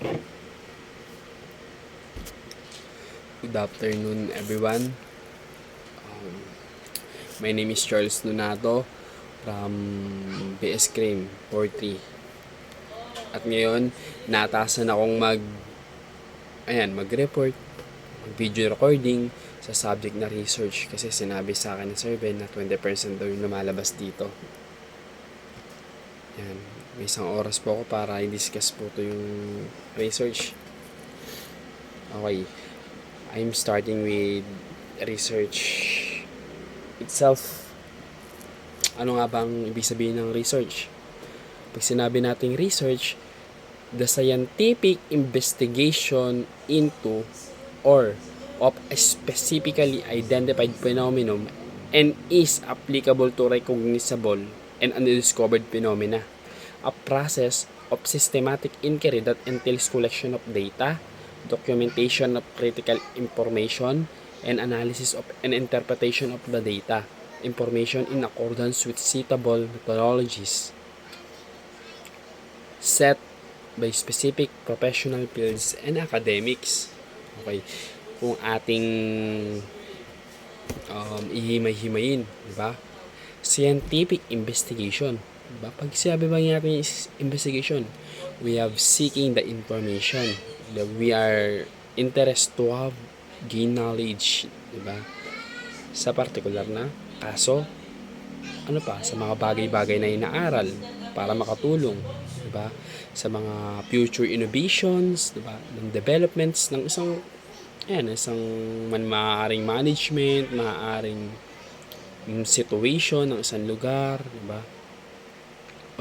Good afternoon, everyone. My name is Charles Donato from BS Cream 43. At ngayon, naatasan akong mag-report, mag-video recording sa subject na research kasi sinabi sa akin ni Sir Ben na 20% daw yung lumalabas dito. Yan. May isang oras po ako para i-discuss po ito yung research. Okay. I'm starting with research itself. Ano nga bang ibig sabihin ng research? Pag sinabi nating research, the scientific investigation into or of a specifically identified phenomenon and is applicable to recognizable and undiscovered phenomena. A process of systematic inquiry that entails collection of data, documentation of critical information, and analysis of and interpretation of the data, information in accordance with suitable methodologies set by specific professional fields and academics. Okay, kung ating ihimay-himayin, di ba? Scientific investigation. Diba? Pag sabi ba natin is investigation, we have seeking the information. We are interested to have gain knowledge, diba? Sa particular na kaso, ano pa, sa mga bagay-bagay na inaaral para makatulong, diba? Sa mga future innovations, diba? Ng developments ng isang maaaring management, maaaring situation ng isang lugar, diba?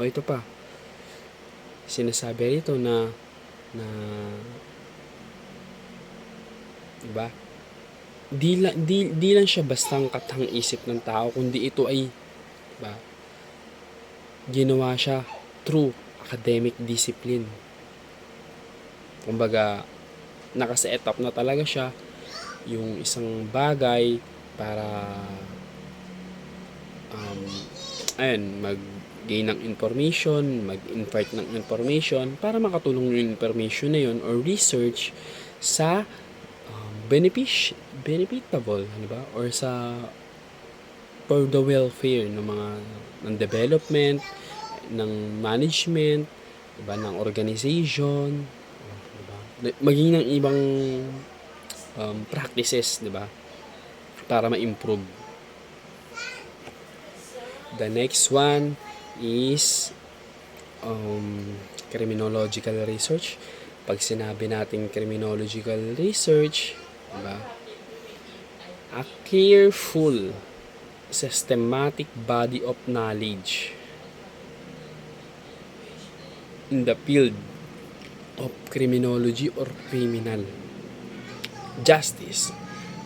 O ito pa, sinasabi rito na diba? Di lang siya bastang katang isip ng tao, kundi ito ay diba, ginawa siya through academic discipline. Kumbaga, naka-set up na talaga siya yung isang bagay para mag-gain ng information, mag-invite ng information para makatulong yung information na yun or research sa benefitable, di ba? Or sa for the welfare ng development, ng management, di ba? Ng organization, di ba? Maging ng ibang practices, di ba? Para ma-improve. The next one is criminological research. Pag sinabi natin criminological research, diba? A careful, systematic body of knowledge in the field of criminology or criminal justice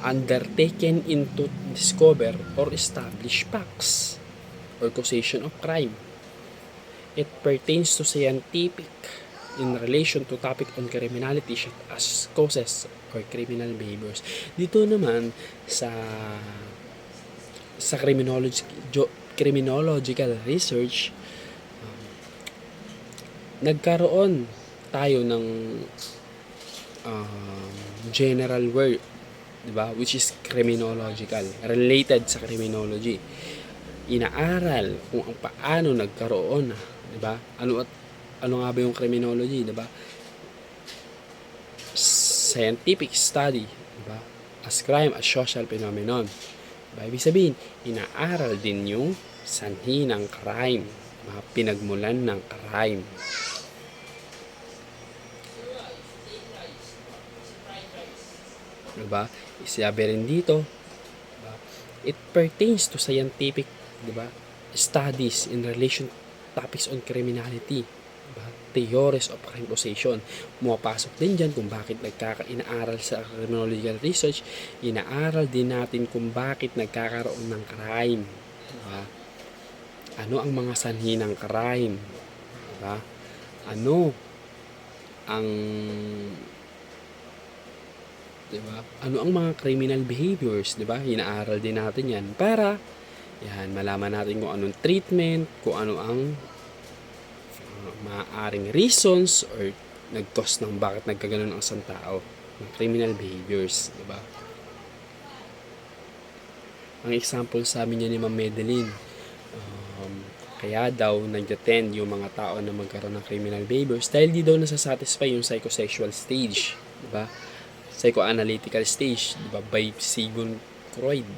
undertaken into discover or establish facts or causation of crime. It pertains to scientific in relation to topic on criminality as causes or criminal behaviors. Dito naman sa criminological research, nagkaroon tayo ng general word, diba? Which is criminological, related sa criminology. Inaaral kung paano nagkaroon, diba? Ano nga ba yung criminology, diba? Scientific study, diba? As crime as social phenomenon. Diba? Ibig sabihin, inaaral din yung sanhi ng crime, mga pinagmulan ng crime. Diba? Isabi rin dito, diba? It pertains to scientific, diba, studies in relation to topics on criminality, diba? Theories of crime causation. Pumapasok din dyan kung bakit inaaral sa criminological research, inaaral din natin kung bakit nagkakaroon ng crime, diba? Ano ang mga sanhi ng crime, diba? Ano ang diba? Ano ang mga criminal behaviors, diba? Inaaral din natin yan para malaman natin kung anong treatment, kung ano ang maaaring reasons or nag-cause ng bakit nagkaganon ang isang tao, ng criminal behaviors, di ba? Ang example sa amin yan ni Ma'am Madeline, kaya daw nag-attend yung mga tao na magkaroon ng criminal behaviors dahil di daw nasasatisfy yung psychosexual stage, di ba? Psychoanalytical stage, di ba? By Sigmund Freud.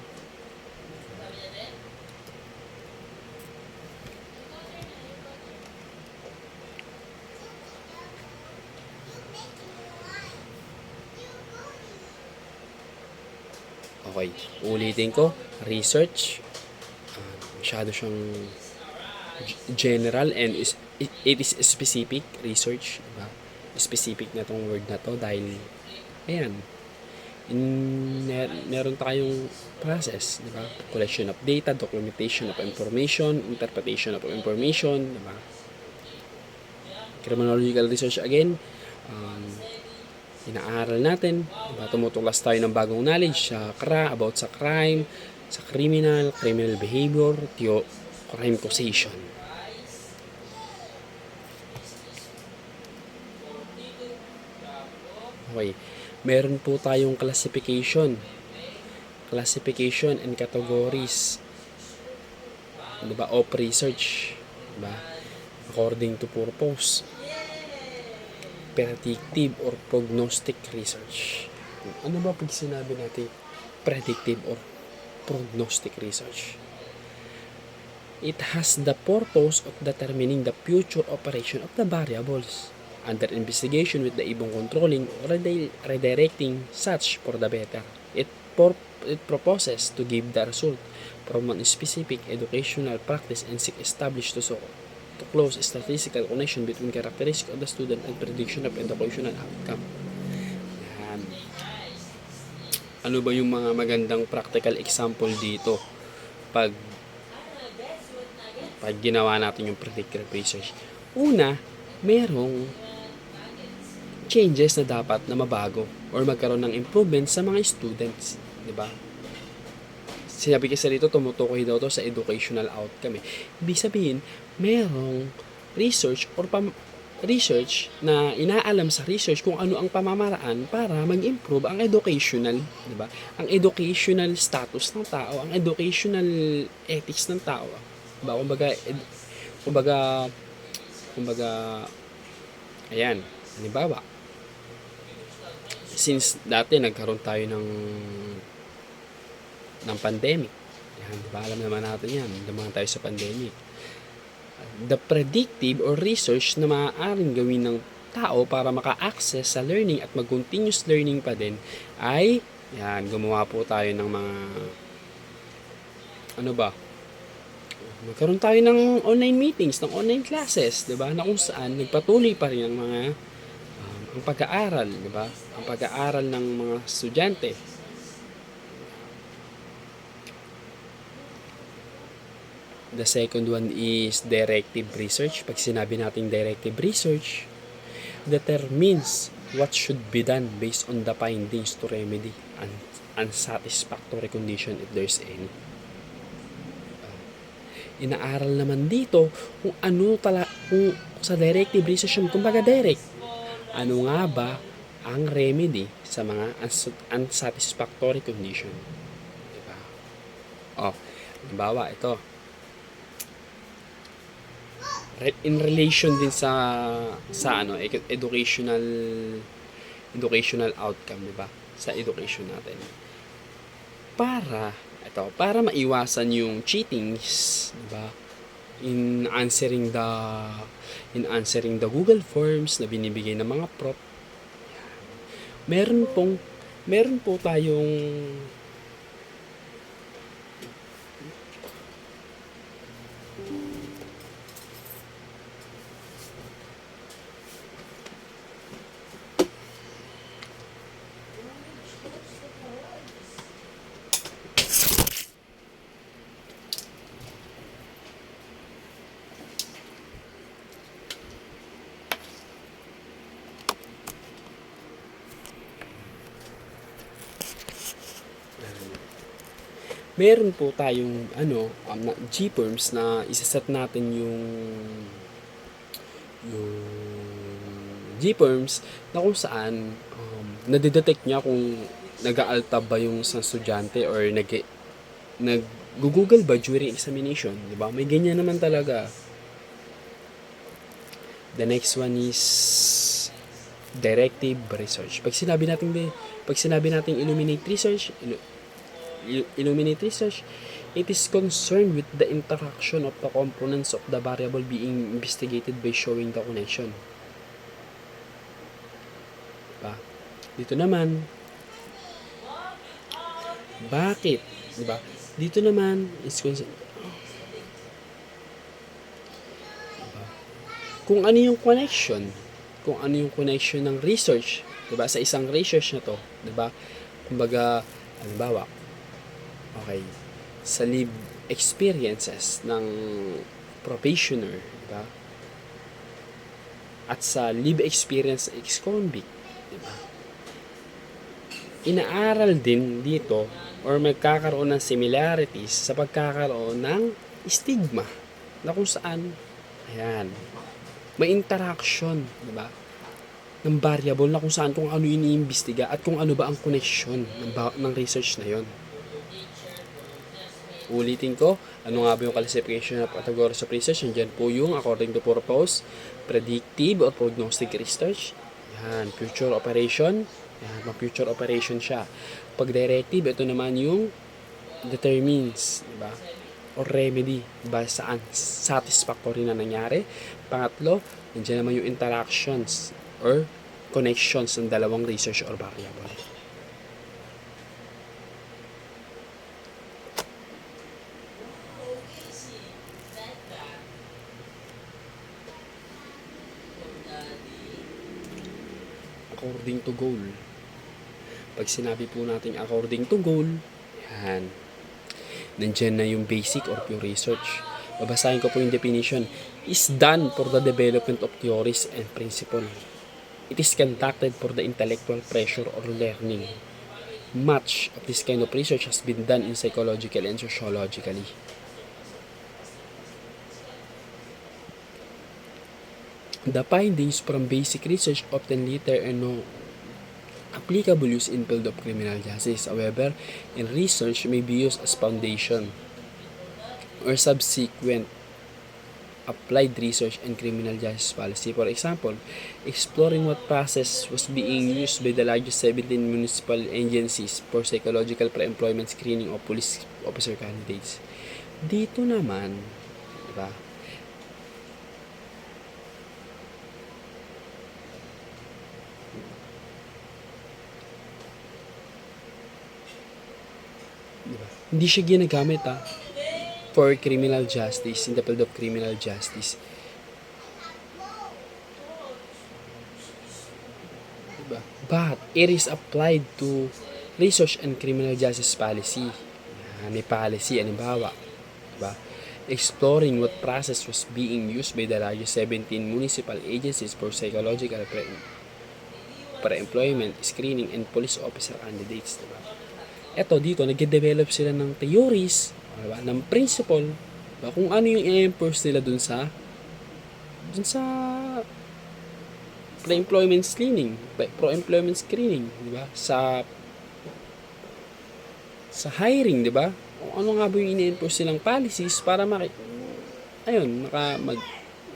Okay, ulitin ko, research, masyado siyang general and it is specific research, diba? Specific na tong word na to dahil ayan, meron tayong process, diba? Collection of data, documentation of information, interpretation of information, diba? Criminological research again, inaaral natin, diba? Tumutuklas tayo ng bagong knowledge about sa crime, sa criminal behavior, crime causation. Okay. Meron po tayong classification and categories, diba, of research, diba? According to purpose, predictive or prognostic research. Ano ba pag sinabi natin predictive or prognostic research? It has the purpose of determining the future operation of the variables under investigation with the aim of controlling or redirecting such for the better. It proposes to give the result from a specific educational practice and seek establish to close statistical connection between characteristics of the student and prediction of educational outcome. Yan. Ano ba yung mga magandang practical example dito pag ginawa natin yung predictive research? Una, merong changes na dapat na mabago or magkaroon ng improvement sa mga students, di ba? Sinabi kasi rito, tumutukoy daw to sa educational outcome. Ibig sabihin, merong research na inaalam sa research kung ano ang pamamaraan para mag-improve ang educational, di ba? Ang educational status ng tao, ang educational ethics ng tao. Diba? Kumbaga, ayan, halimbawa, since dati nagkaroon tayo ng pandemic. Yan, diba? Alam naman natin yan. Dumaan tayo sa pandemic. The predictive or research na maaaring gawin ng tao para maka-access sa learning at mag-continuous learning pa din ay, yan, gumawa po tayo ng mga, magkaroon tayo ng online meetings, ng online classes, diba? Na kung saan nagpatuloy pa rin ang mga ang pag-aaral, diba? Ang pag-aaral ng mga estudyante. The second one is directive research. Pag sinabi natin directive research, determines what should be done based on the findings to remedy an unsatisfactory condition if there's any. Inaaral naman dito kung kung sa directive research, kumbaga direct, ano nga ba ang remedy sa mga unsatisfactory condition. Diba? Halimbawa, ito. In relation din sa educational outcome, diba? Sa education natin. Para maiwasan yung cheatings, diba? In answering the Google Forms na binibigay ng mga prof. Meron po tayong meron po tayong G-forms na isaset natin yung GPerms na kung saan nadidetect niya kung nag-aaltab ba yung isang estudyante or nag-google ba during examination, di ba? May ganyan naman talaga. The next one is directive research. Pag sinabi natin illuminate research, it is concerned with the interaction of the components of the variable being investigated by showing the connection. Diba? Dito naman, bakit? Diba? Dito naman, is concerned, diba? Kung ano yung connection ng research, diba? Sa isang research na to, diba? Kumbaga, halimbawa, okay, sa live experiences ng probationer, diba? At sa live experience ng ex-convict, diba? Inaaral din dito or magkakaroon ng similarities sa pagkakaroon ng stigma na kung saan, ayan, may interaction, diba? Ng variable na kung saan, kung ano iniimbestiga at kung ano ba ang connection ng research na yon. Ulitin ko, ano nga ba yung classification of categories of research? Nandiyan po yung according to purpose, predictive or prognostic research. Yan, future operation. Yan, future operation siya. Pag directive, ito naman yung determines, diba? Or remedy, ba saan satisfactory na nangyari. Pangatlo, nandiyan naman yung interactions or connections ng dalawang research or variable. According to goal. Pag sinabi po natin according to goal, yan, nandyan na yung basic or pure research. Babasahin ko po yung definition. Is done for the development of theories and principle. It is conducted for the intellectual pressure or learning. Much of this kind of research has been done in psychological and sociologically. The findings from basic research often later are no applicable use in field of criminal justice. However, in research may be used as foundation or subsequent applied research and criminal justice policy. For example, exploring what process was being used by the largest 17 municipal agencies for psychological pre-employment screening of police officer candidates. Dito naman, diba? Hindi siya ginagamit for criminal justice, in the field of criminal justice. Diba? But it is applied to research and criminal justice policy. May policy, halimbawa, diba? Exploring what process was being used by the largest 17 municipal agencies for psychological pre-employment screening and police officer candidates, diba? Eto dito, nag-develop sila ng theories, diba? Ng principle, diba? Kung ano yung i-enforce nila dun sa pre-employment screening, diba? Sa hiring, diba? Kung ano nga ba yung i-enforce nilang policies para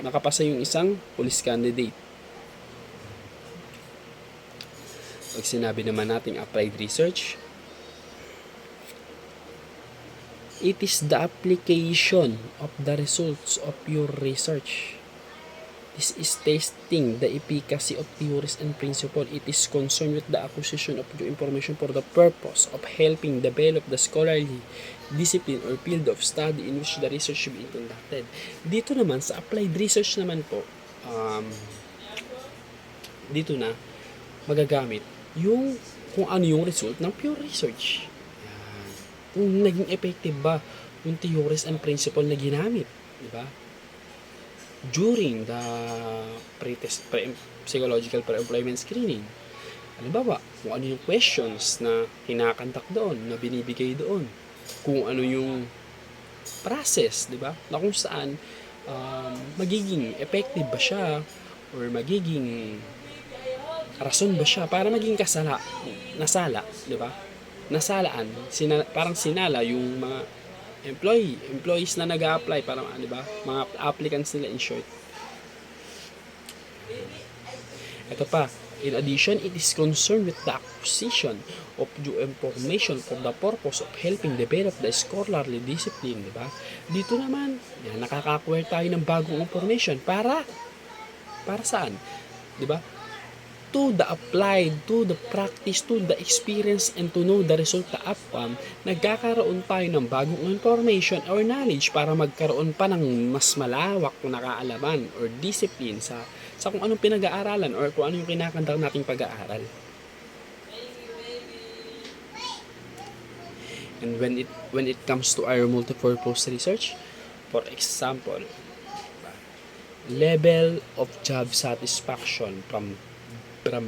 makapasa yung isang police candidate. Pag sinabi naman nating applied research, it is the application of the results of your research. This is testing the efficacy of theories and principles. It is concerned with the acquisition of new information for the purpose of helping develop the scholarly discipline or field of study in which the research should be conducted. Dito naman, sa applied research naman po, dito na magagamit yung kung ano yung result ng pure research. Kung naging effective ba yung theories and principle na ginamit, di ba? During the psychological pre-employment screening. Halimbawa, kung ano yung questions na kinakandak doon, na binibigay doon. Kung ano yung process, di ba? Na kung saan magiging effective ba siya or magiging Rason ba siya para maging nasala, di ba? Nasalaan, parang sinala yung mga employees na nag-a-apply, parang, di ba? Mga applicants nila, in short. Ito pa, in addition, it is concerned with the acquisition of new information for the purpose of helping develop the scholarly discipline, di ba? Dito naman, nakaka-acquire tayo ng bagong information para saan? Di ba? To the applied, to the practice, to the experience, and to know the result na outcome, nagkakaroon tayo ng bagong information or knowledge para magkaroon pa ng mas malawak na kaalaman or discipline sa kung anong pinag-aaralan or kung ano yung kinakandang nating pag-aaral. And when it comes to our multipurpose research, for example, level of job satisfaction from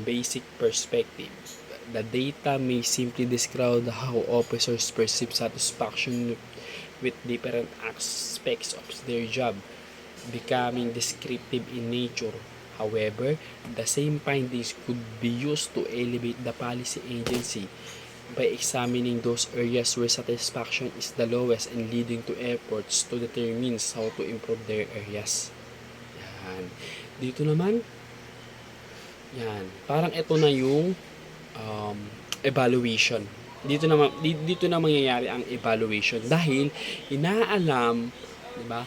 basic perspective. The data may simply describe how officers perceive satisfaction with different aspects of their job, becoming descriptive in nature. However, the same findings could be used to elevate the policy agency by examining those areas where satisfaction is the lowest and leading to efforts to determine how to improve their areas. Yan. Dito naman, yan, parang ito na yung evaluation. Dito na mangyayari ang evaluation dahil inaalam, 'di ba?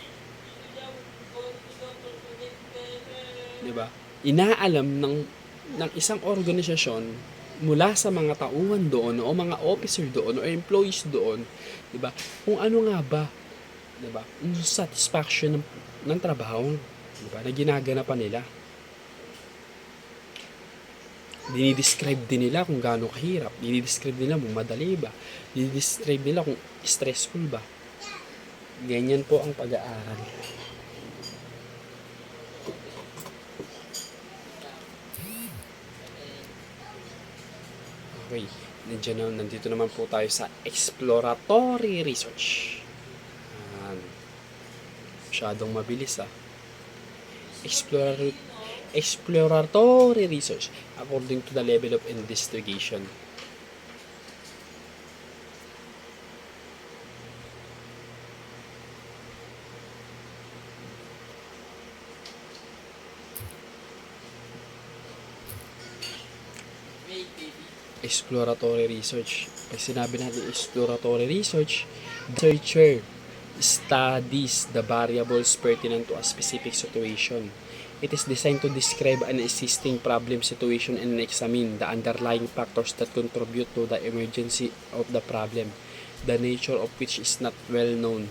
'Di ba? Inaalam ng isang organisasyon mula sa mga tauhan doon o mga officer doon o employees doon, 'di ba? Kung ano nga ba, 'di ba? Yung satisfaction ng trabaho, 'di ba? Na ginaganapan nila. Dinidescribe din nila kung gaano kahirap. Dinidescribe nila kung madali ba. Dinidescribe nila kung stressful ba. Ganyan po ang pag-aaral. Okay. Nandito naman po tayo sa exploratory research. Masyadong mabilis exploratory research according to the level of investigation. Exploratory research. Pag sinabi natin exploratory research, the researcher studies the variables pertinent to a specific situation. It is designed to describe an existing problem situation and examine the underlying factors that contribute to the emergency of the problem, the nature of which is not well known.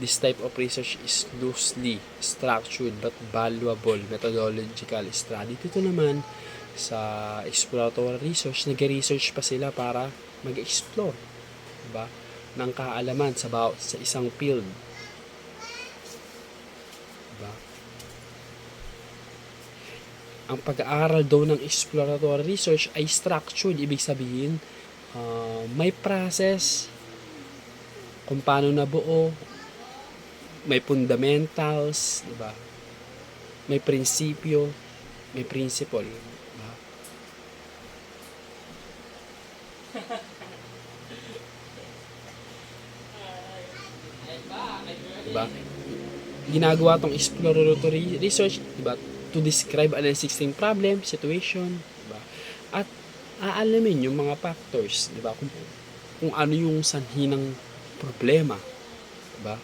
This type of research is loosely structured but valuable methodological study. Dito naman sa exploratory research, nag-research pa sila para mag-explore, diba, ng kaalaman sa isang field. Diba? Ang pag-aaral daw ng exploratory research ay structured, ibig sabihin may process kung paano nabuo, may fundamentals, diba? May prinsipyo, may principle, diba? Diba? Ginagawa tong exploratory research, diba, to describe an existing problem, situation, diba? At aalamin yung mga factors, diba, kung ano yung sanhi ng problema, diba?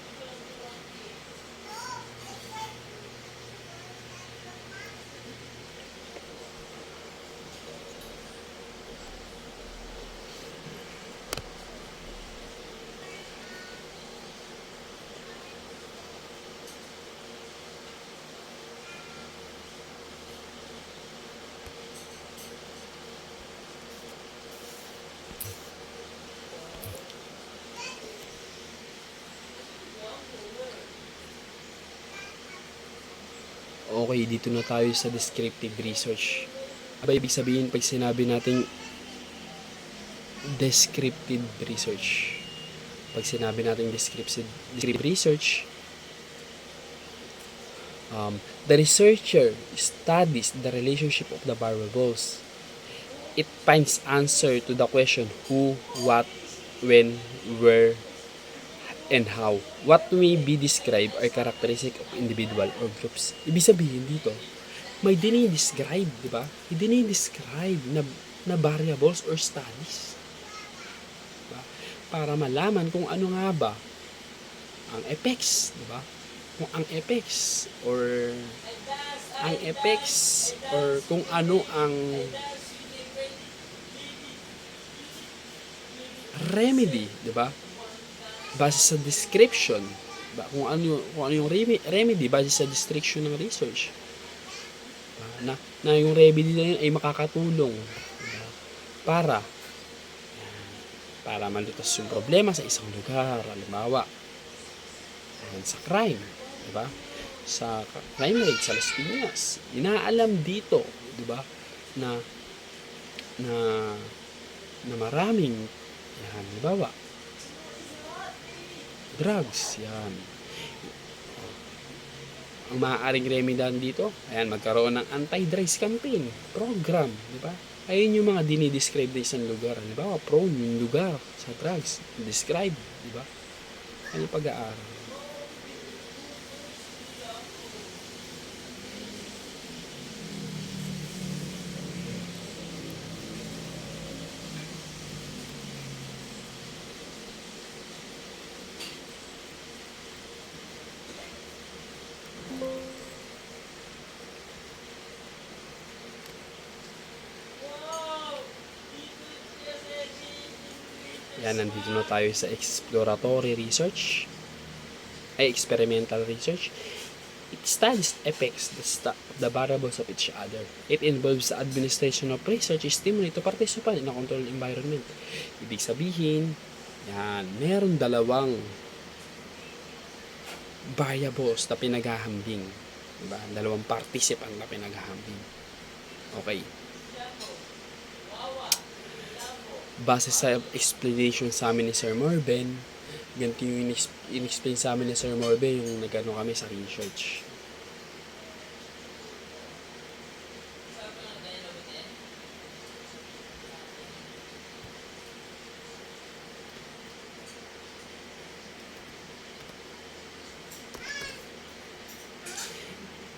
Okay, dito na tayo sa descriptive research. Aba, ibig sabihin pag sinabi nating descriptive research, pag sinabi nating descriptive research, the researcher studies the relationship of the variables it finds answer to the question who, what, when, where, and how. What may be described are characteristic of individual or groups. Ibig sabihin dito, may dinidescribe, di ba? Dinidescribe na variables or studies. Diba? Para malaman kung ano nga ba ang effects, di ba? Kung ang effects or kung ano ang remedy, di ba? Base sa description, diba? Kung ano yung remedy base sa description ng research. Diba? Na yung remedy na yun ay makakatulong, diba? Para malutas yung problema sa isang lugar. Halimbawa, sa crime, di ba? Sa crime rate sa Las Piñas, inaalam dito, di ba, na maraming yan, halimbawa, drugs, yan. Ang maaaring remedyan dito, ayan, magkaroon ng anti-drugs campaign program, di ba? Ayun yung mga dinidescribe na isang lugar, di ba? Prone yung lugar sa drugs, describe, di ba? Ano pag-aaral? Yan, nandito na tayo sa exploratory research, experimental research. It studies effects the variables of each other. It involves the administration of research stimuli to participate in a controlled environment. Ibig sabihin, yan, meron dalawang variables na pinaghahambing. Diba? Dalawang participant na pinaghahambing. Okay. Base sa explanation sa amin ni Sir Morben, ganito yung in-explain sa amin ni Sir Morben yung nagano kami sa research.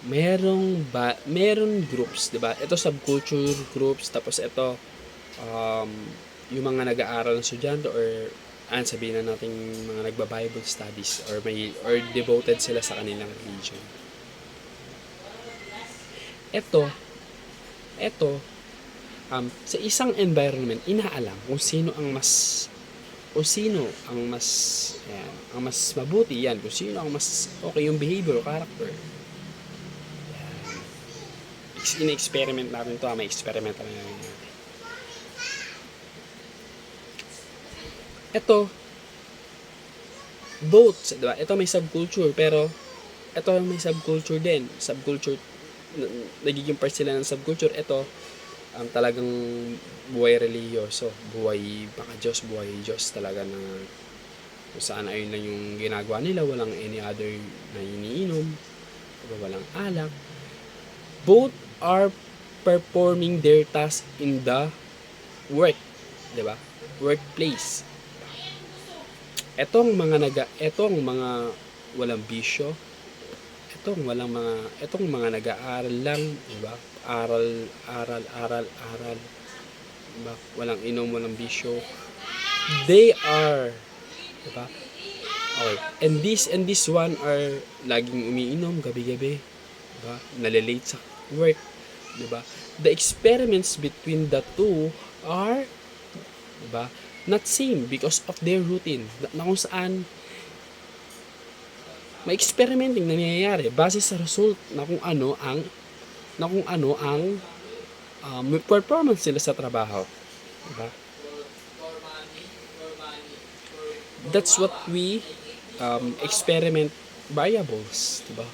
Meron groups, 'di ba? Ito subculture groups, tapos ito yung mga nag-aaral ng estudyante or sabihin na natin mga nagba-Bible studies or devoted sila sa kanilang religion. Ito sa isang environment, inaalam kung sino ang mas mabuti yan, kung sino ang mas okay yung behavior, character. In-experiment natin to, may experiment na natin. Ito, both, diba? Ito may subculture, pero ito may subculture din. Subculture, nagiging part sila ng subculture. Ito, talagang buhay religyoso, buhay maka-Diyos, buhay Diyos talaga na kung saan ayun lang yung ginagawa nila, walang any other na iniinom, walang alak. Both are performing their task in the work, diba? Workplace. Etong mga walang bisyo, etong mga nag-aaral lang, diba? Aral, diba? Walang inom, walang bisyo. They are, diba? Okay. And this one are laging umiinom gabi-gabi, diba? Nalilate sa work, diba? The experiments between the two are, diba, not same because of their routine, na kung saan may experimenting na nangyayari base sa result na kung ano ang performance nila sa trabaho, diba? That's what we experiment variables, diba?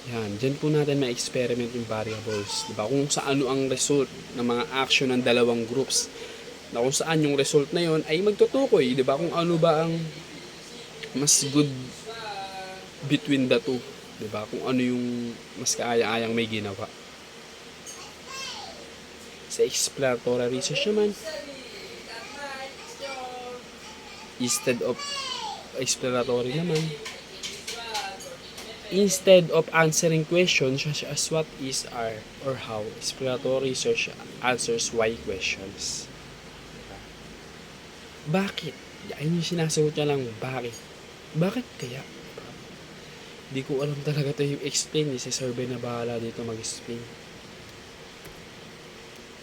Yan, dyan po natin ma-experiment yung variables, diba? Kung saan ang result ng mga action ng dalawang groups, na kung saan yung result na yon ay magtutukoy, diba? Kung ano ba ang mas good between the two, 'di ba? Kung ano yung mas kaaya-ayang may ginawa. Sa exploratory research naman, instead of exploratory naman, instead of answering questions such as what is, are, or how, exploratory research answers why questions. Bakit? Ayun yung sinasagot niya lang, bakit? Bakit kaya? Di ko alam talaga ito yung explain. Si survey na bahala dito mag-explain.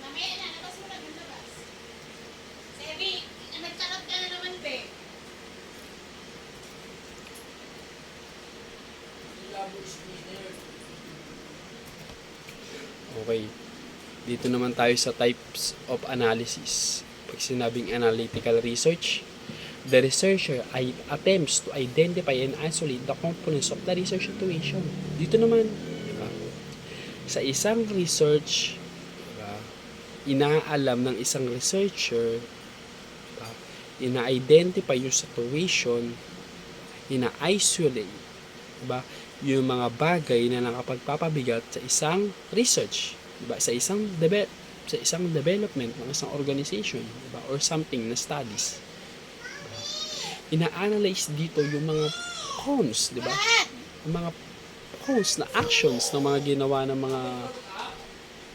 Mamaya na, labas mo na, labas. Sebi, nagcharot ka na naman, be. Okay. Dito naman tayo sa types of analysis. Pag sinabing analytical research, the researcher attempts to identify and isolate the components of the research situation. Dito naman, diba? Sa isang research, diba, inaalam ng isang researcher, diba, ina-identify yung situation, ina-isolate, diba, yung mga bagay na nakapagpapabigat sa isang research, diba, sa isang development ng isang organization, diba, or something na studies. Ina-analyze dito yung mga cons, di ba? Yung mga cons na actions ng mga ginawa ng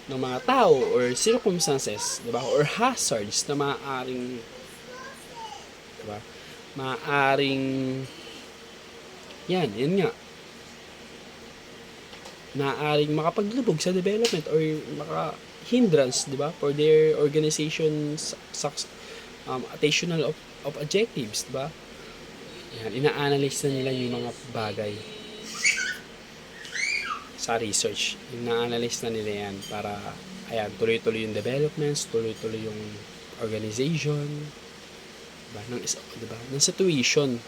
mga tao or circumstances, di ba? Or hazards na maaaring, di ba? Maaaring yan nga. Maaaring makapaglubog sa development or hindrance, di ba? For their organization's attainment of objectives, di ba? Yan, ina-analyze na nila yung mga bagay sa research. Ina-analyze na nila yan para, ayan, tuloy-tuloy yung developments, tuloy-tuloy yung organization, diba? Ng situation.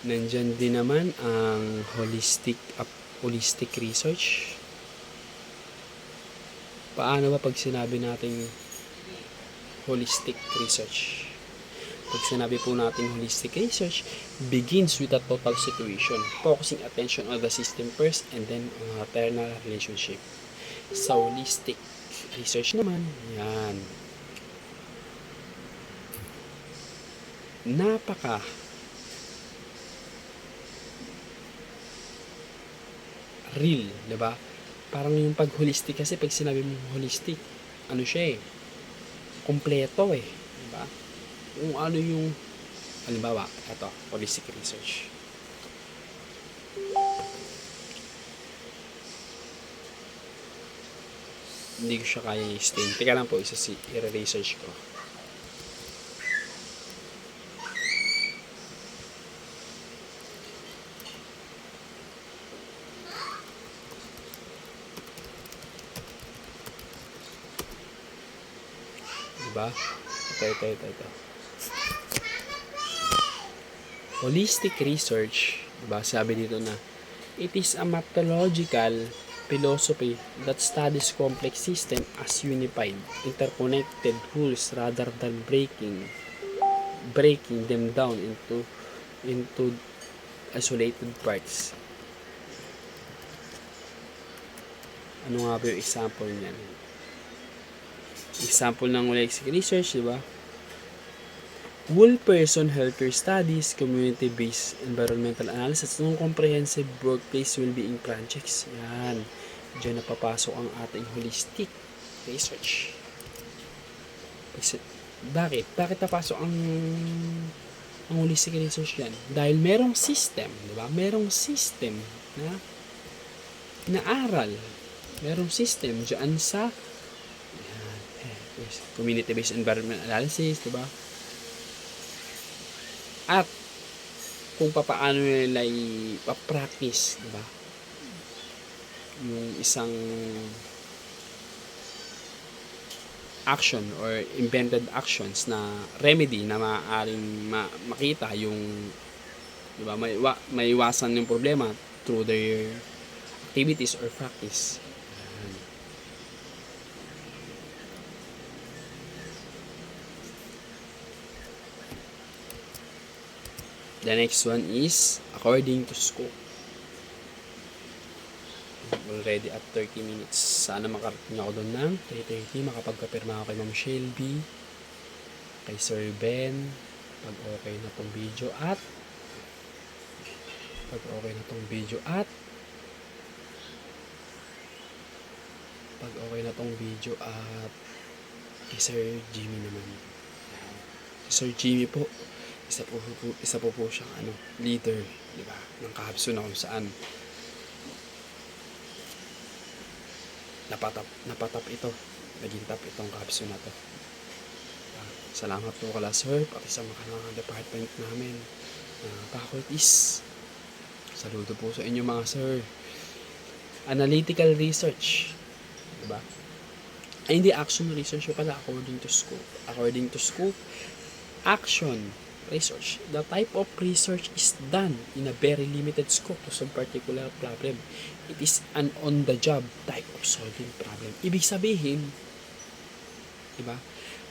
Nandyan din naman ang holistic research. Paano ba pag sinabi natin holistic research? Pag sinabi po natin holistic research, begins with a total situation, focusing attention on the system first and then on paternal relationship. Sa holistic research naman, yan. Napaka real, diba? Parang yung pag holistic kasi, pag sinabi mo holistic, ano siya kompleto diba? Kung ano yung, halimbawa, ito, holistic research. Hindi ko siya kaya i-stain. Teka lang po, i-research ko. Diba? Ito. Holistic research, diba? Sabi dito na, it is a methodological philosophy that studies complex systems as unified, interconnected wholes rather than breaking them down into isolated parts. Ano nga ba yung example niyan? Example ng holistic research, di ba? Whole person healthcare studies, community-based environmental analysis, ng comprehensive workplace well-being projects. Yan. Diyan napapasok ang ating holistic research. Bakit? Bakit napasok ang holistic research yan? Dahil merong system, di ba? Merong system na inaaral. Merong system diyan sa community-based environmental analysis, diba? At kung paano nila i-practice, diba? Yung isang action or invented actions na remedy na maaaring makita yung, diba, may iwasan yung problema through their activities or practice. The next one is according to scope. Already at 30 minutes. Sana makarating ako doon ng 3:30. Makapagkapirma ako kay Ma'am Shelby, kay Sir Ben, pag okay na tong video at kay Sir Jimmy naman. Si Sir Jimmy po, isa po siyang leader, di ba? Ng Cavs na kung saan napatap ito. Naging top itong Cavs na to. Salamat po kala sir, pati sa mga department namin. Faculties. Saludo po sa inyo mga sir. Analytical research. Diba? Ay, hindi action research pala according to scope. According to scope, action research. The type of research is done in a very limited scope to some particular problem. It is an on-the-job type of solving problem. Ibig sabihin, diba?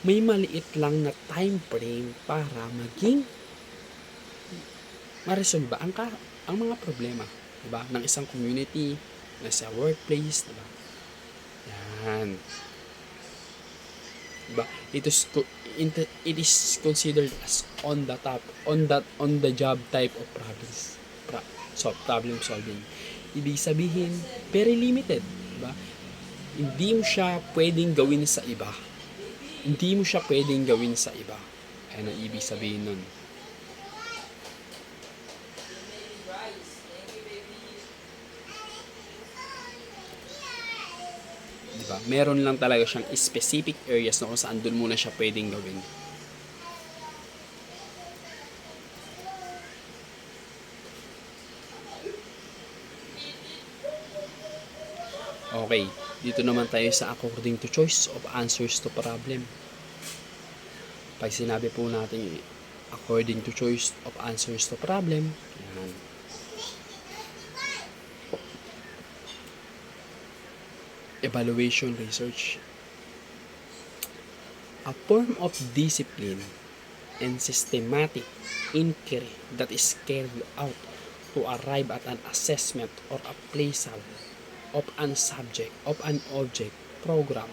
May maliit lang na time frame para maging ma-resolve ang mga problema, diba? Ng isang community, na sa workplace, diba? Yan. Diba? It is considered as on the job type of problem solving. Ibig sabihin, very limited, diba? Hindi mo siya pwedeng gawin sa iba. Ayan ang ibig sabihin nun. Diba? Meron lang talaga siyang specific areas na kung saan doon muna siya pwedeng gawin. Okay, dito naman tayo sa according to choice of answers to problem. Pag sinabi po natin according to choice of answers to problem, yan. Evaluation research. A form of discipline and systematic inquiry that is carried out to arrive at an assessment or appraisal of an subject, of an object, program,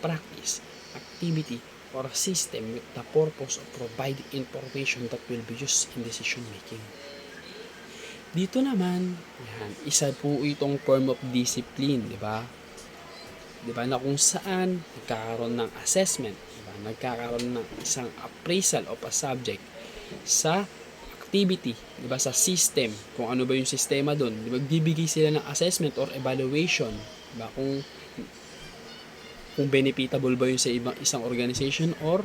practice, activity, or a system with the purpose of providing information that will be used in decision making. Dito naman, yan, isa po itong form of discipline, di ba? Di ba, na kung saan nagkakaroon ng assessment, di ba? Nagkakaroon ng isang appraisal of a subject sa activity, di ba, sa system, kung ano ba yung sistema doon, di ba, bibigay sila ng assessment or evaluation, di ba, kung benefitable ba yun sa isang organization or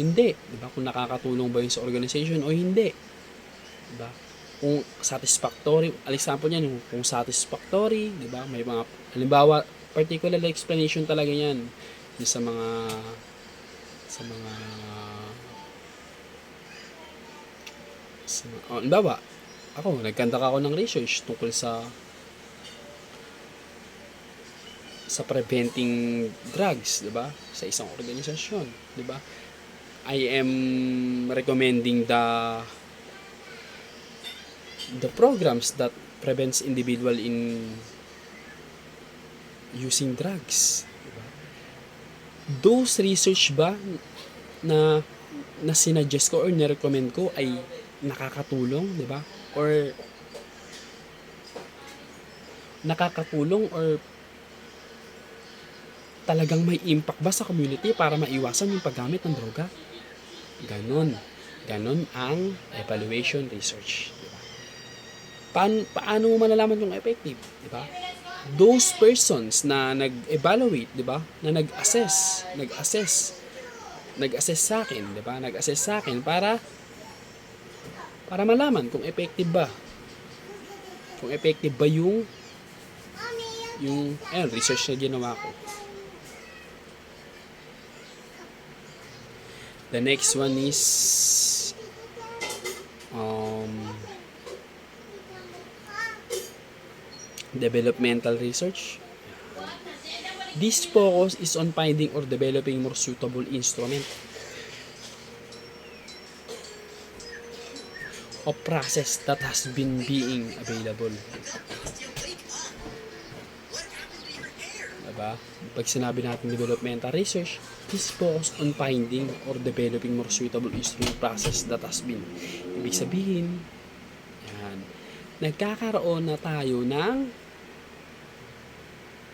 hindi, di ba, kung nakakatulong ba yun sa organization o hindi, di ba, kung satisfactory, example niyan, kung satisfactory, di ba, may mga halimbawa particular explanation talaga yan sa mga halimbawa, nagkandak ako ng research tungkol sa preventing drugs, 'di ba? Sa isang organisasyon, 'di ba? I am recommending the programs that prevents individual in using drugs, 'di ba? Those research ba na sinuggest ko or na-recommend ko ay nakakatulong, 'di ba? Or talagang may impact ba sa community para maiwasan yung paggamit ng droga? Ganon ang evaluation research, diba? Paano mo malalaman kung effective, diba? Those persons na nag-evaluate, diba? Na nag-assess sa akin, diba? Nag-assess sa akin para malaman kung effective ba. Kung effective ba yung research na ginawa ko. The next one is developmental research. This focus is on finding or developing more suitable instrument of process that has been being available. Diba? Pag sinabi natin developmental research, this focus on finding or developing more suitable instrument process that has been. Ibig sabihin, yan, nagkakaroon na tayo ng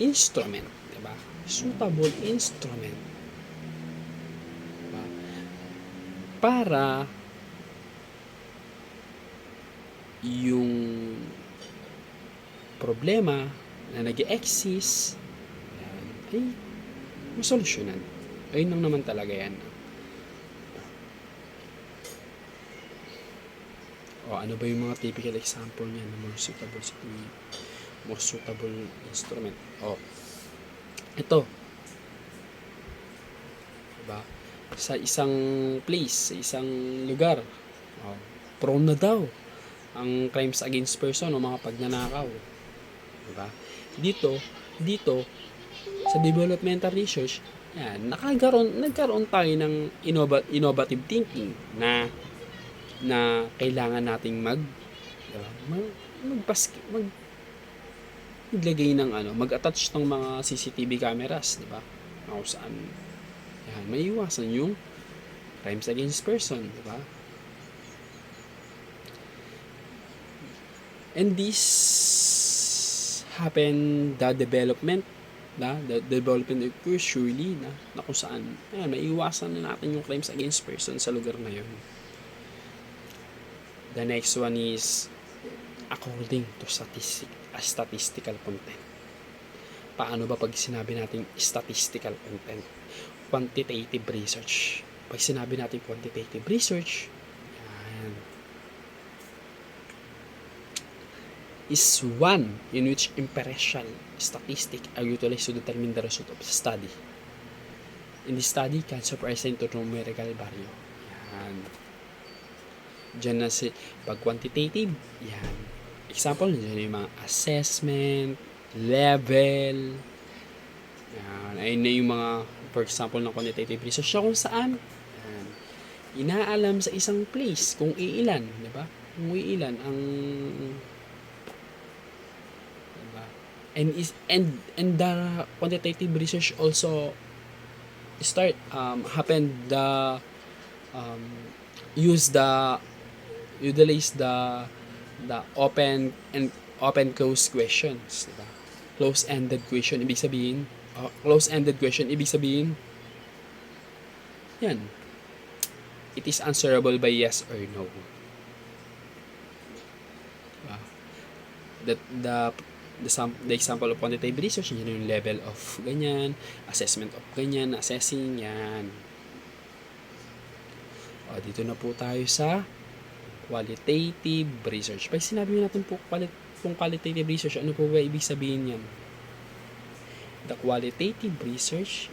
instrument, diba? Suitable instrument. Diba? Para yung problema na nag-exist ay masolusyonan. Ayun lang naman talaga yan. O ano ba yung mga typical example niyan ng more suitable instrument? O ito, diba? Sa isang place, sa isang lugar, prone na daw ang crimes against person o mga pagnanakaw. Diba? Dito, sa developmental research, yan, nagkaroon tayo ng innovative thinking na kailangan nating maglagay ng mag-attach ng mga CCTV cameras, di ba? Kung saan yan, maiiwasan yung crimes against person, di ba? And this happen the development occurs surely na kung saan maiiwasan na natin yung crimes against person sa lugar na yun. The next one is according to statistical content. Paano ba pag sinabi natin statistical content? Quantitative research. Pag sinabi natin quantitative research, yan, is one in which empirical statistics are utilized to determine the result of the study. In this study, can present to numerical value. Yan. Diyan na pag quantitative, yan. Example, diyan yung mga assessment, level, yan. Ayun na yung mga, for example, ng quantitative research kung saan yan, inaalam sa isang place kung iilan, di ba? Kung iilan ang and the quantitative research also utilize the open close questions, diba? Close-ended question ibig sabihin yan, it is answerable by yes or no, diba? The example of quantitative research, yun yung level of ganyan, assessment of ganyan, assessing yan. O, dito na po tayo sa qualitative research. Pag sinabi natin po qualitative research, ano po ba ibig sabihin yan? The qualitative research,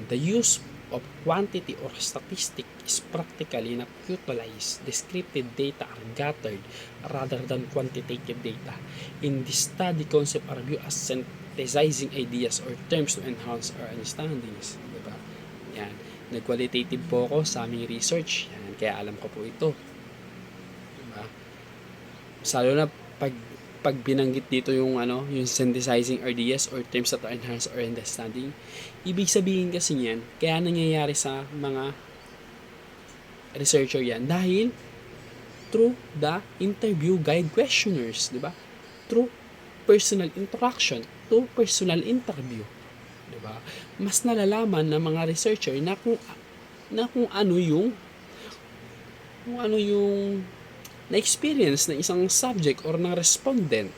the use of quantity or statistic is practically not utilized. Descriptive data are gathered rather than quantitative data. In this study, concepts are viewed as synthesizing ideas or terms to enhance our understandings. Diba? Yan. Nag-qualitative po ako sa aming research. Yan. Kaya alam ko po ito. Diba? Salo na pag binanggit dito yung yung synthesizing ideas or terms that enhance our understanding, ibig sabihin kasi niyan, kaya nangyayari sa mga researcher yan dahil through the interview guide questionnaires, di ba? Through personal interaction, through personal interview, di ba? Mas nalalaman ng mga researcher na kung ano yung na-experience ng isang subject or ng respondent,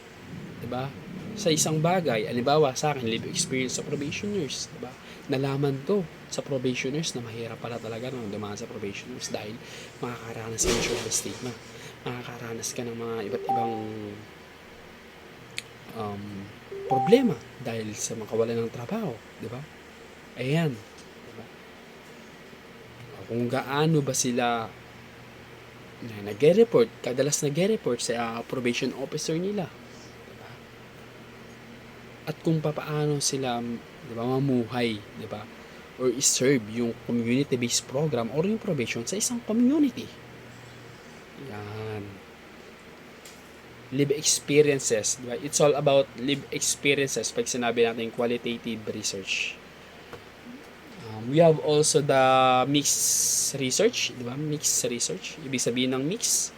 diba? Sa isang bagay, halimbawa sa akin, live experience sa probationers, diba? Nalaman to sa probationers na mahirap pala talaga nang dumaan sa probationers dahil makakaranas ka ng social stigma, makakaranas ka ng mga iba't ibang problema dahil sa makawalan ng trabaho, diba? Ayan, diba? Kung gaano ba sila kadalas nag-report sa probation officer nila, diba? At kung paano sila, diba, mamuhay, diba? or serve yung community-based program or yung probation sa isang community. Yan. Live experiences, di ba? It's all about live experiences pag sinabi natin qualitative research. We have also the mixed research, di ba? Mixed research. Ibig sabihin ng mix,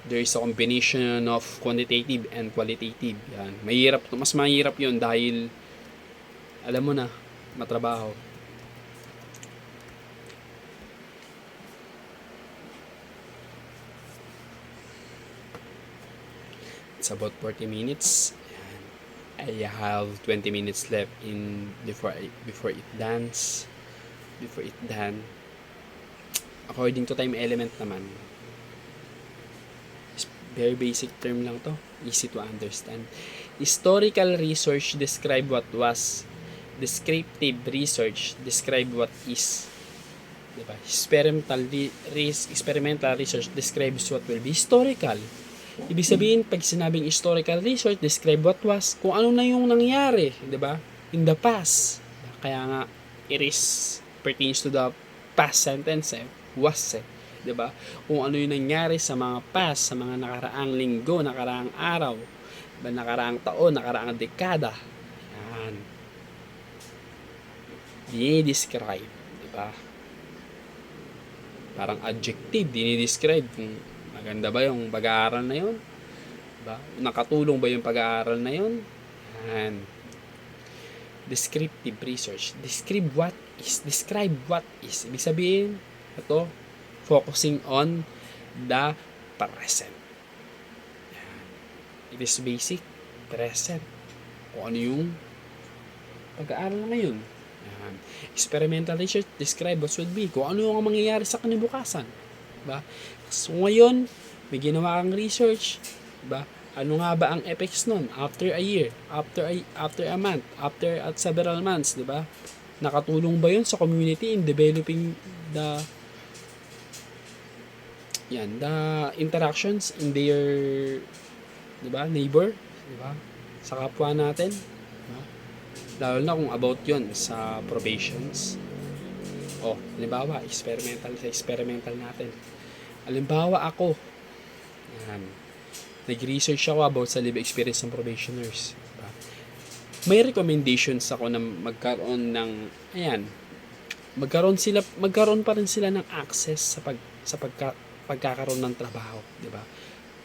there is a combination of quantitative and qualitative. Yan. Mas mahirap yun dahil alam mo na, matrabaho. It's about 40 minutes. Yan. I have 20 minutes left before it dance. Before it done. According to time element naman. Very basic term lang to. Easy to understand. Historical research describe what was. Descriptive research describe what is. Diba? Experimental research describes what will be. Historical. Ibig sabihin, pag sinabing historical research, describe what was, kung ano na yung nangyari, diba? In the past. Kaya nga, it is pertains to the past sentence, was, diba? Kung ano yung nangyari sa mga past, sa mga nakaraang linggo, nakaraang araw, nakaraang taon, nakaraang dekada. Yan. Dinidescribe, diba? Parang adjective, dinidescribe kung maganda ba yung pag-aaral na yun, diba? Nakatulong ba yung pag-aaral na yun? Yan. Descriptive research, describe what is. Ibig sabihin, ito, focusing on the present. Yan. It is basic, present. Kung ano yung pag-aaral na ngayon. Yan. Experimental research, describe what should be. Kung ano yung mangyayari sa kinabukasan. Diba? So ngayon, may ginawa kang research. Diba? Ano nga ba ang effects nun? After a year, after a month, after at several months, diba? Nakatulong ba yun sa community in developing the interactions in their, diba, neighbor, diba? Sa kapwa natin, diba? Lalo na kung about yun sa probations. Halimbawa, experimental natin. Halimbawa ako, nag-research ako about sa live experience ng probationers. Diba? May recommendations ako na magkaroon pa rin sila ng access sa pagkakaroon ng trabaho, di ba?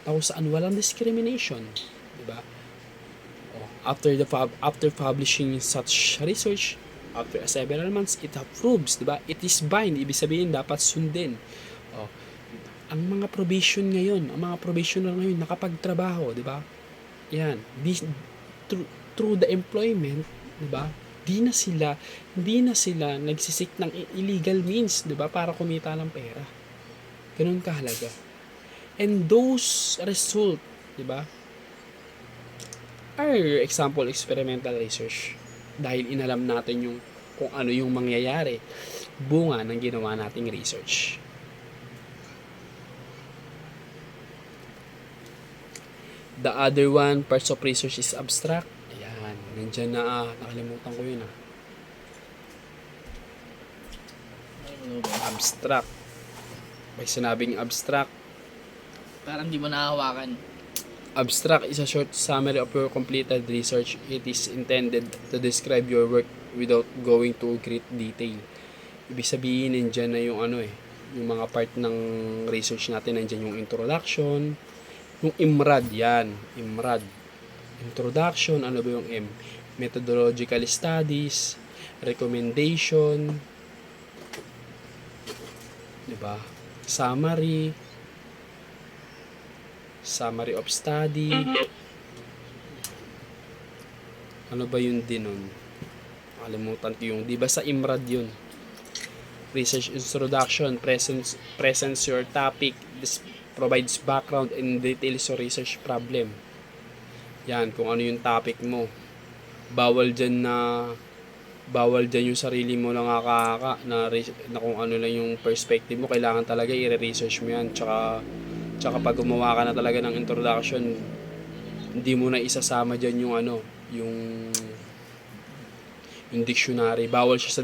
Tapos saan walang discrimination, di ba? After publishing such research, after several months, it approves, di ba? It is bind, ibig sabihin dapat sundin. Ang mga probationer ngayon nakapagtrabaho, di ba? Yan, through the employment, di ba? Hindi na sila nagsisik ng illegal means, di ba? Para kumita ng pera. Ganun kahalaga. And those result, di ba? Are example experimental research. Dahil inalam natin kung ano yung mangyayari, bunga ng ginawa nating research. The other one, parts of research is abstract. Ayan, nandyan na, nakalimutan ko yun Abstract. May sinabing abstract. Parang di mo nahawakan. Abstract is a short summary of your completed research. It is intended to describe your work without going to great detail. Ibig sabihin, nandyan na yung yung mga part ng research natin, nandyan yung introduction, yung IMRAD, yan. IMRAD. Introduction, ano ba yung M? Methodological studies, recommendation, diba? Summary of study. Ano ba yun din nun? Nakalimutan ko yung, diba sa IMRAD yun? Research introduction, presents your topic, provides background and details sa research problem. Yan, kung ano yung topic mo. Bawal dyan yung sarili mo lang na kung ano lang yung perspective mo. Kailangan talaga i-research mo yan. Tsaka pag gumawa ka na talaga ng introduction, hindi mo na isasama dyan yung yung dictionary. Bawal siya sa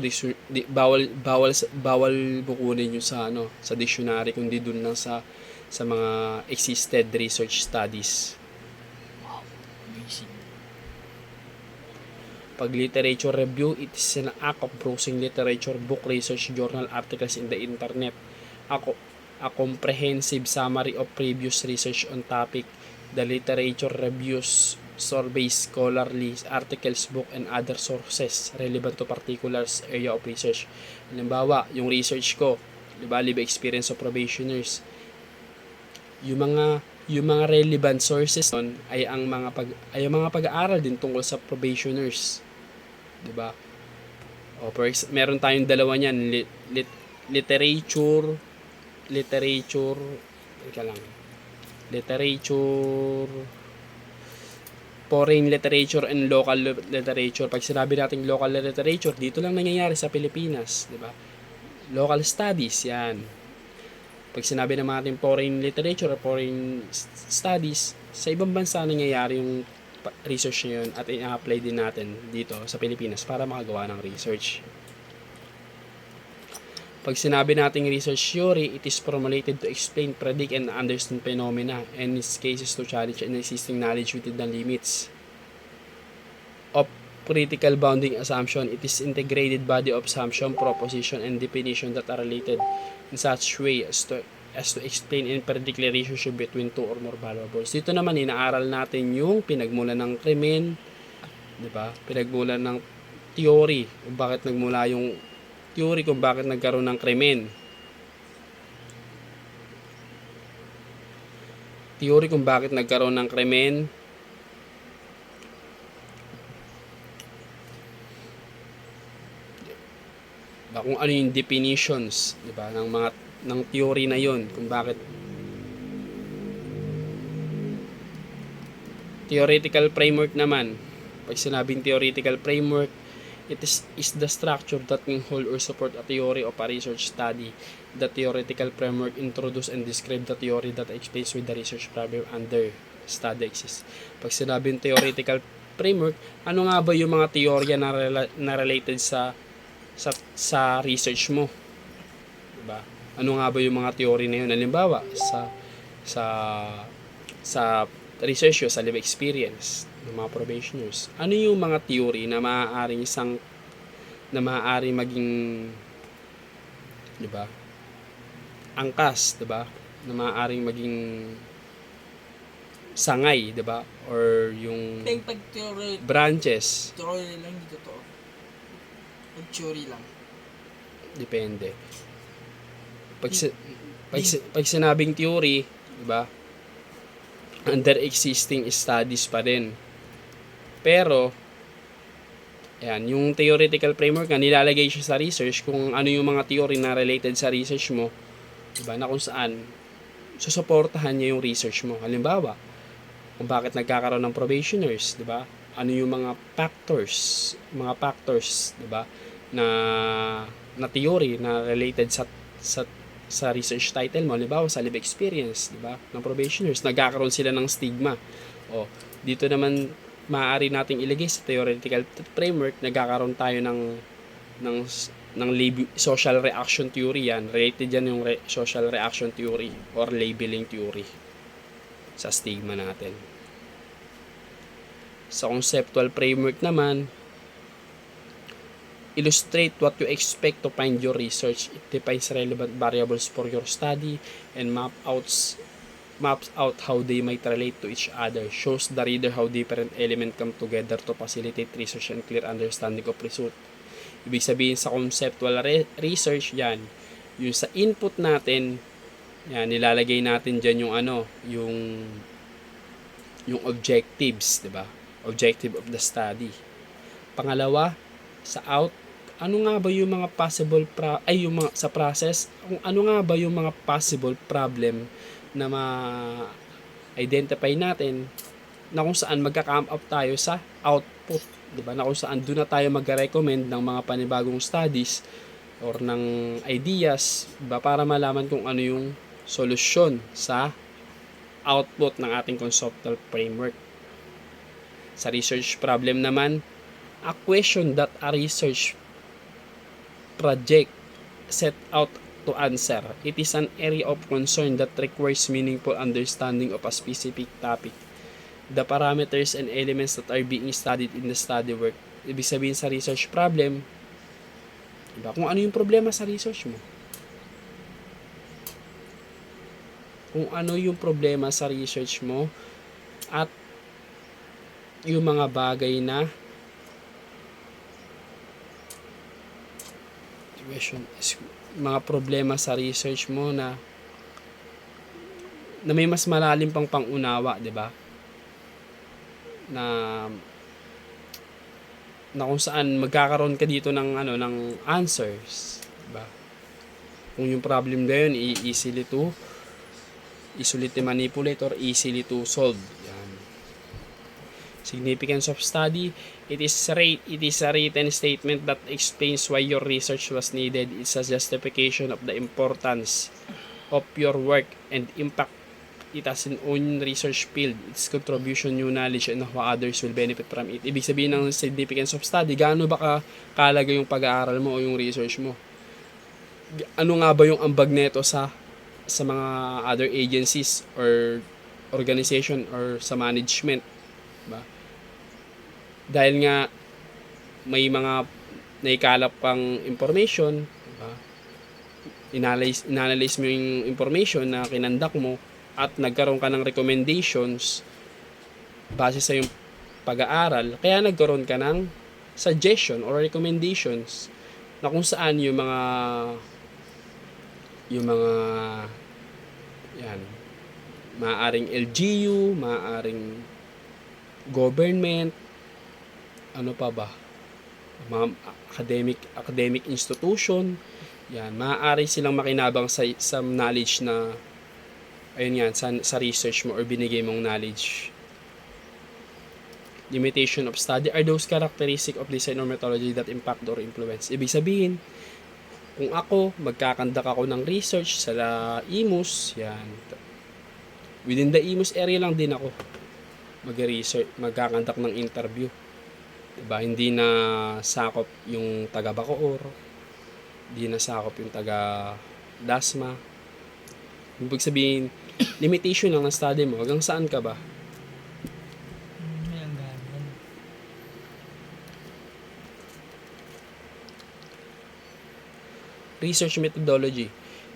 bawal bukunin yung sa sa dictionary, kundi dun lang sa mga existed research studies. Wow. Amazing. Pag literature review, it is an act of browsing literature, book, research, journal articles in the internet. A comprehensive summary of previous research on topic. The literature reviews surveys scholarly articles, book, and other sources relevant to particular area of research. Halimbawa, yung research ko, diba, live experience of probationers. Yung mga relevant sources nun ay ang mga pag-aaral din tungkol sa probationers. 'Di ba? O meron tayong dalawa niyan, literature teka lang. Literature, foreign literature and local literature. Pag sinabi nating local literature, dito lang nangyayari sa Pilipinas, 'di ba? Local studies 'yan. Pag sinabi naman natin foreign literature or foreign studies, sa ibang bansa nangyayari yung research na yun at i-apply din natin dito sa Pilipinas para makagawa ng research. Pag sinabi nating research theory, it is formulated to explain, predict, and understand phenomena, and in its cases to challenge an existing knowledge within the limits of critical bounding assumption. It is integrated body of assumption, proposition, and definition that are related in such way as to explain and predict the relationship between two or more variables. Dito naman inaaral natin yung pinagmulan ng krimen, 'di ba? Pinagmulan ng theory kung bakit nagmula yung theory kung bakit nagkaroon ng krimen. Theory kung bakit nagkaroon ng krimen. Kung ano yung definitions, 'di ba, ng theory na 'yon, kung bakit. Theoretical framework naman. Pag sinabing theoretical framework, it is the structure that can hold or support a theory of a research study. The theoretical framework introduce and describe the theory that explains with the research problem under study exists. Pag sinabing theoretical framework, ano nga ba yung mga teorya na related sa research mo, 'di ba? Ano nga ba yung mga theory na yun? Halimbawa, sa research yo, sa live experience ng mga probationers. Ano yung mga theory na maaaring maging, 'di ba? Angkas, 'di ba? Na maaaring maging sangay, 'di ba? Or yung Pag theory branches, lang, hindi totoo. Pag theory lang. depende. Pag sinabing theory, 'di ba? Under existing studies pa din. Pero ayan, yung theoretical framework nga nilalagay siya sa research kung ano yung mga theory na related sa research mo, 'di ba? Na kung saan susuportahan niya yung research mo. Halimbawa, kung bakit nagkakaroon ng probationers, 'di ba? Ano yung mga factors, 'di ba? Na theory na related sa research title mo, halimbawa sa live experience, 'di ba? Ng probationers, nagkakaroon sila ng stigma. O dito naman maaari nating ilagay sa theoretical framework, nagkakaroon tayo ng social reaction theory yan. Related yan yung social reaction theory or labeling theory sa stigma natin. Sa conceptual framework naman, illustrate what you expect to find your research. It defines relevant variables for your study and maps out how they might relate to each other. Shows the reader how different elements come together to facilitate research and clear understanding of result. Ibig sabihin sa conceptual research, yan, yung sa input natin, yan, nilalagay natin dyan yung objectives, 'di ba? Objective of the study. Pangalawa, sa ano nga ba yung mga possible sa process, kung ano nga ba yung mga possible problem na ma-identify natin na kung saan magka-come up tayo sa output, 'di ba? Na kung saan doon na tayo mag-recommend ng mga panibagong studies or ng ideas, 'di ba? Para malaman kung ano yung solusyon sa output ng ating conceptual framework. Sa research problem naman, a question that a research project set out to answer. It is an area of concern that requires meaningful understanding of a specific topic. The parameters and elements that are being studied in the study work. Ibig sabihin sa research problem, diba? Kung ano yung problema sa research mo. Kung ano yung problema sa research mo at yung mga bagay na mga problema sa research mo na may mas malalim pang pangunawa, 'di ba? Na kung saan magkakaroon ka dito ng ng answers, 'di ba? Kung yung problem na yun easily to manipulate or easily to solve. Yan. Significance of study. It is a written statement that explains why your research was needed. It's a justification of the importance of your work and impact it has in own research field. Its contribution, new knowledge, and how others will benefit from it. Ibig sabihin ng significance of study, gaano ba kalaga yung pag-aaral mo o yung research mo? Ano nga ba yung ambag neto sa mga other agencies or organization or sa management, ba? Dahil nga may mga naikalap pang information, diba? Inanalyze mo yung information na kinandak mo at nagkaroon ka ng recommendations base sa yung pag-aaral, kaya nagkaroon ka ng suggestion or recommendations na kung saan yung mga yan, maaaring LGU, maaaring government, ano pa ba, mga academic institution, yan, maaari silang makinabang sa knowledge na ayun yan, sa research mo or binigay mong knowledge. Limitation of study are those characteristics of design or methodology that impact or influence. Ibig sabihin, kung ako, magkakandak ako ng research sa IMUS, yan, within the IMUS area lang din ako mag-research, magkakandak ng interview. Diba? Hindi na sakop yung taga Bacoor, hindi na sakop yung taga Dasma. Ibig sabihin, limitation lang ng study mo. Hanggang saan ka ba? Research methodology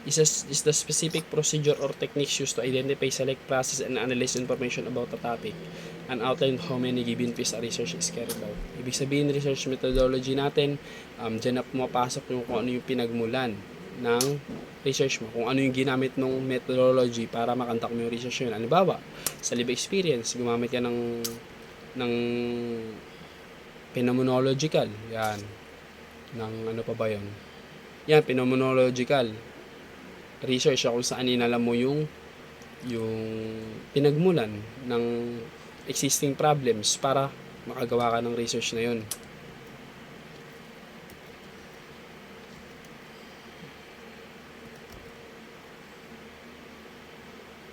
is the specific procedure or techniques used to identify, select, process, and analyze information about a topic and outline how many given piece of research is carried out. Ibig sabihin, research methodology natin, dyan na pumapasok yung kung ano yung pinagmulan ng research mo, kung ano yung ginamit ng methodology para makandak mo yung research yun. Halimbawa, sa live experience, gumamit ka ng phenomenological, yan, ng ano pa ba yun? Yan, phenomenological research kung saan inalam mo yung pinagmulan ng existing problems para makagawa ka ng research na yun.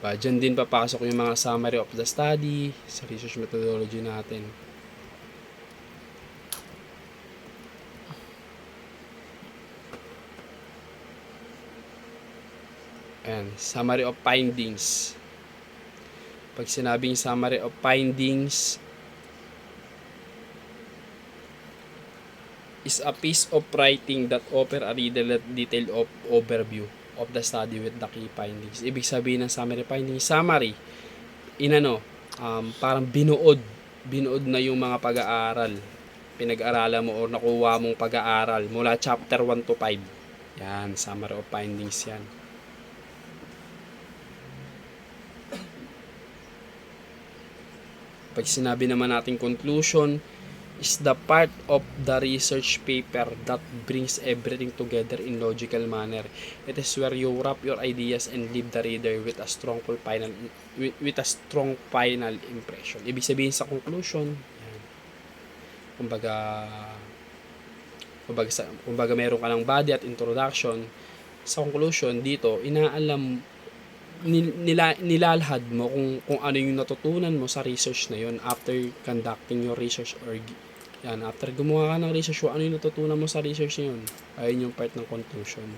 Diyan din papasok yung mga summary of the study sa research methodology natin. Ayan, summary of findings. Pag sinabing summary of findings, is a piece of writing that offer a reader detailed overview of the study with the key findings. Ibig sabihin ng summary findings, summary, parang binuod na yung mga pag-aaral, pinag-aralan mo o nakuha mong pag-aaral mula chapter 1 to 5. Yan, summary of findings yan. Pag sinabi naman natin conclusion, is the part of the research paper that brings everything together in logical manner. It is where you wrap your ideas and leave the reader with a strong final impression. Ibig sabihin sa conclusion, yan. Kumbaga meron ka ng body at introduction. Sa conclusion dito, nilalahad mo kung ano yung natutunan mo sa research na yun after conducting your research or Yan, after gumawa ka ng research, ano yung natutunan mo sa research na yun? Ayun yung part ng conclusion.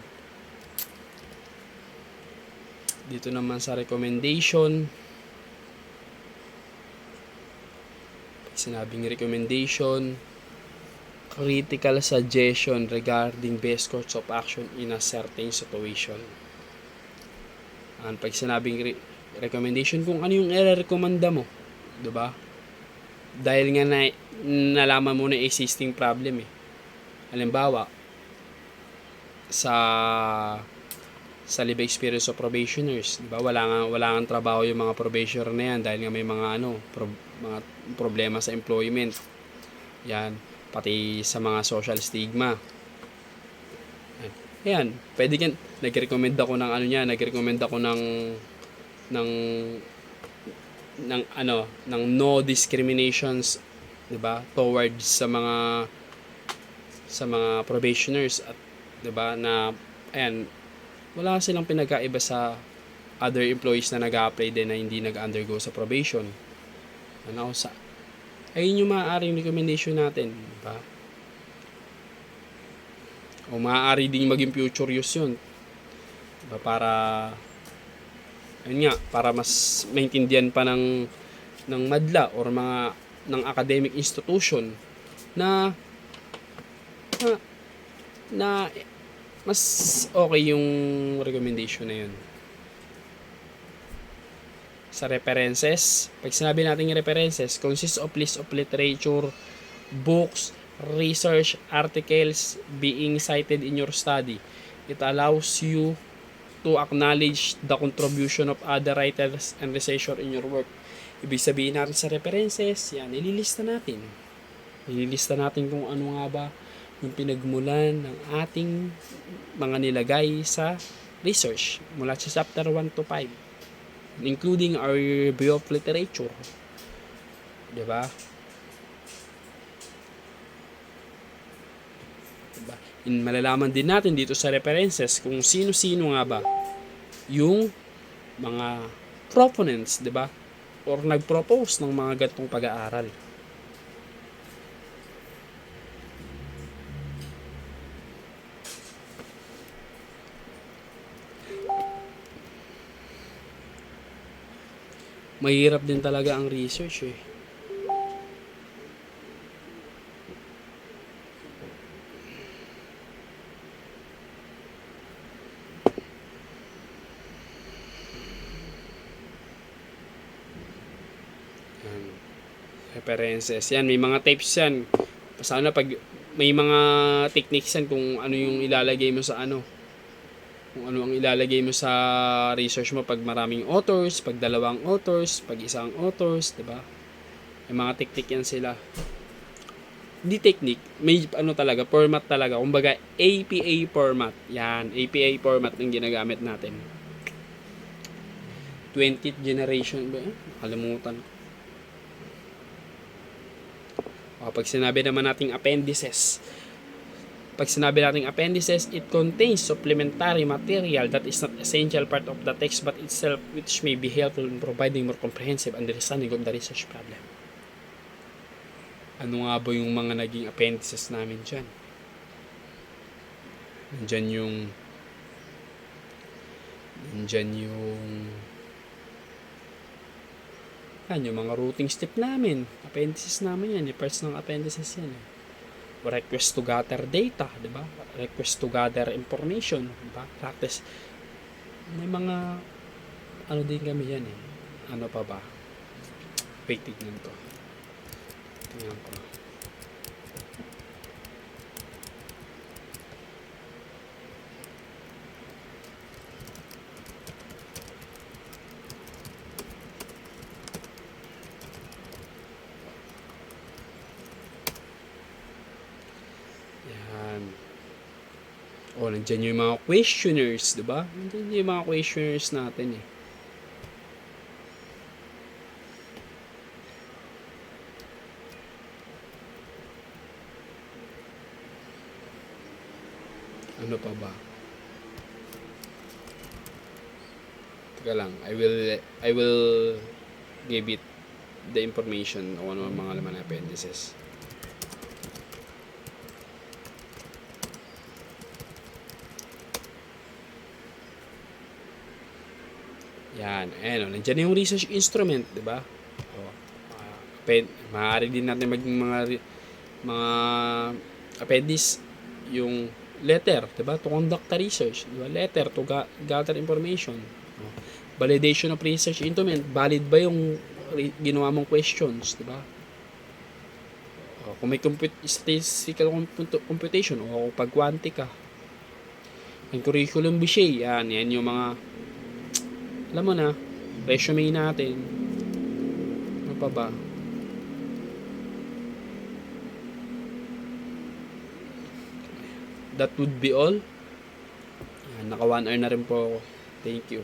Dito naman sa recommendation, sinabing recommendation, critical suggestion regarding best course of action in a certain situation. Pag sinabing recommendation, kung ano yung i-recommenda mo, 'di ba? Dahil nga nalaman mo na existing problem eh. Halimbawa, sa live experience of probationers, 'di ba? Wala nga trabaho yung mga probationer na yan dahil nga may mga mga problema sa employment. Yan, pati sa mga social stigma. Ayan, pwede kan nag-recommend ako ng nag-recommend ako ng ng no discriminations, 'di ba? Towards sa mga probationers at 'di ba na ayan, wala silang pinagkaiba sa other employees na nag-a-apply din na hindi nag-undergo sa probation. Ayun yung maaaring recommendation natin, di ba? O maaari din maging future use yun. Diba? Para mas maintindihan pa ng madla or ng academic institution na mas okay yung recommendation na yun. Sa references, pag sinabi natin yung references, consists of list of literature, books, research, articles being cited in your study. It allows you to acknowledge the contribution of other writers and researchers in your work. Ibig sabihin natin sa references, yan, ililista natin. Ililista natin kung ano nga ba yung pinagmulan ng ating mga nilagay sa research mula sa chapter 1 to 5. Including our review of literature. Diba? Malalaman din natin dito sa references kung sino-sino nga ba yung mga proponents, diba? Or nag-propose ng mga ganitong pag-aaral. Mahirap din talaga ang research eh. References. Yan, may mga types yan. Sana pag may mga techniques yan kung ano yung ilalagay mo sa kung ano ang ilalagay mo sa research mo pag maraming authors, pag dalawang authors, pag isang authors, 'di ba? May mga technique yan sila. Hindi technique, may talaga, format talaga. Kumbaga APA format. Yan, APA format ng ginagamit natin. 20th generation ba? Nakalimutan ko. Pag sinabi naman nating appendices, it contains supplementary material that is not essential part of the text but itself which may be helpful in providing more comprehensive understanding of the research problem. Ano nga ba yung mga naging appendices namin dyan? Nandyan yung mga routing step namin. Appendices namin yan. Yung parts ng appendices yan. Request to gather data, di ba? Request to gather information, di ba? Practice. May mga din kami yan eh. Ano pa ba? Wait, tignan ko. Nandiyan yung mga questionnaires, di ba? Nandiyan yung mga questionnaires natin eh. Ano pa ba? Teka lang, I will give it the information o ano ang mga laman ng appendices. Yan, ayan, nandiyan yung research instrument, di ba? O, maaari din natin maging mga appendice, yung letter, di ba? To conduct the research, di ba? Letter to gather information. O, validation of research instrument, valid ba yung ginawa mong questions, di ba? O, kung may statistical computation o pag quantica, yung curriculum vitae, yan yung mga, alam mo na, resume natin. Ano pa ba? That would be all. Yan, naka 1 hour na rin po ako. Thank you.